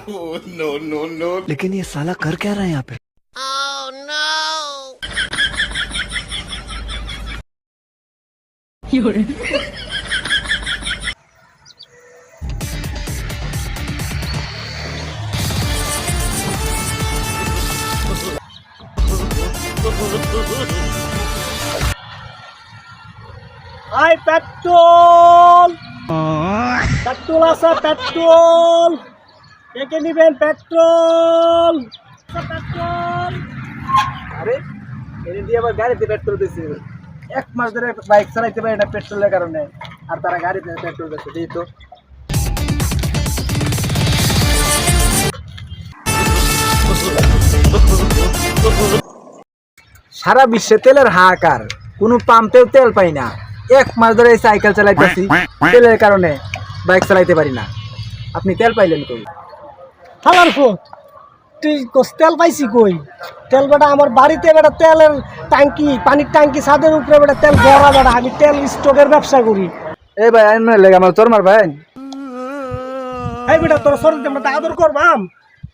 No no no. लेकिन ये साला कर क्या रहा है यहाँ पे? আই পেট্রোল পেট্রোল আছে পেট্রোল কে কে নিবেন পেট্রোল পেট্রোল আরে এনে দিয়ে আবার গাড়িতে পেট্রোল দিচ্ছে। 1 মাস ধরে বাইক চালাইতে পারে না পেট্রোলের কারণে, আর তারা গাড়িতে পেট্রোল দিচ্ছে। দিই তো সারা বিশ্বে তেলের হাহাকার, কোনো পাম্পেও তেল পাই না। 1 মাস ধরে এই সাইকেল চালাইতেছি, তেলের কারণে বাইক চালাইতে পারি না। আপনি তেল পাইলেন কই? হালার ফুট তুই তেল পাইছি কই? তেল বেটা আমার বাড়িতে বেটা তেলের ট্যাঙ্কি, পানির ট্যাঙ্কি ছাদের উপরে বেটা তেল ভরা বেটা। আমি তেল স্টকের ব্যবসা করি। এই ভাই আইন মানে লেগে আমার তোর মার ভাই। এই বেটা তোর শরীর আমরা আদর করবাম,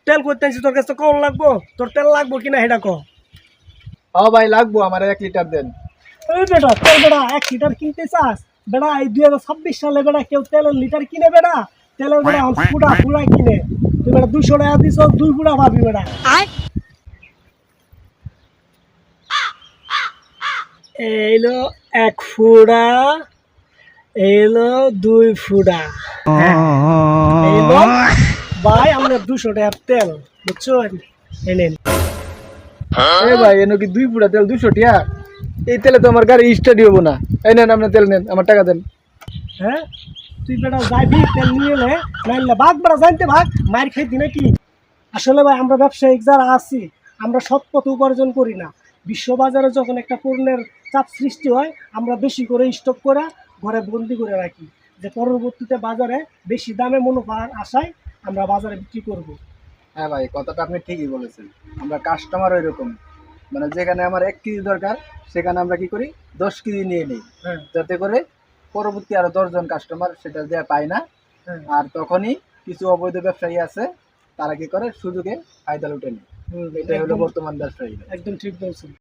তেল করতে আইছি তোর কাছে কম লাগবো? তোর তেল লাগবো কিনা সেটা ক। ও ভাই লাগবো, আমার 1 লিটার দেন। এই বেটা তেল বেটা 1 লিটার কিনতে চাস বেটা? এই 2026 সালে বেটা কেউ তেলের লিটার কিনে বেটা? তেলের বেটা ফুটা ফুটা কিনে। তুই বেটা 200 টাকা দিছ, 2 ফুটা পাবি বেটা। এইলো 1 ফুটা, এইলো 2 ফুটা, এইলো ভাই আমরা 200 টাকার তেল, বুঝছো? এনেন এই ভাই এনে কি 2 ফুটা তেল 200 টাকা? এই তেলে তো আমার গাড়ি স্টার্টই হবো না। এই নেন আপনি তেল নেন, আমার টাকা দেন। হ্যাঁ তুই বেটা যাবি তেল নিয়ে এলে নাইলে ভাগ বেটা, জানতে ভাগ মার খাইতি নাকি? আসলে ভাই আমরা ব্যবসায়িক যারা আছি আমরা সৎ পথে উপার্জন করি না। বিশ্ববাজারে যখন একটা পণ্যের চাপ সৃষ্টি হয় আমরা বেশি করে স্টক করে ঘরে বন্দি করে রাখি, যে পরবর্তীতে বাজারে বেশি দামে মুনাফার আশায় আমরা বাজারে বিক্রি করব। হ্যাঁ ভাই কথাটা আপনি ঠিকই বলেছেন। আমরা কাস্টমার এরকম, মানে যেখানে আমার 1 কেজি দরকার সেখানে আমরা কি করি 10 কেজি নিয়ে নিই, হ্যাঁ যাতে করে পরবর্তী আরো 10 জন কাস্টমার সেটা দেয়া পায় না। হ্যাঁ আর তখনই কিছু অবৈধ ব্যবসায়ী আছে, তারা কি করে সুযোগে ফায়দা লুটে নেয়। এটাই হলো একদম বর্তমান ব্যবসায়ী। একদম ঠিক বলছেন।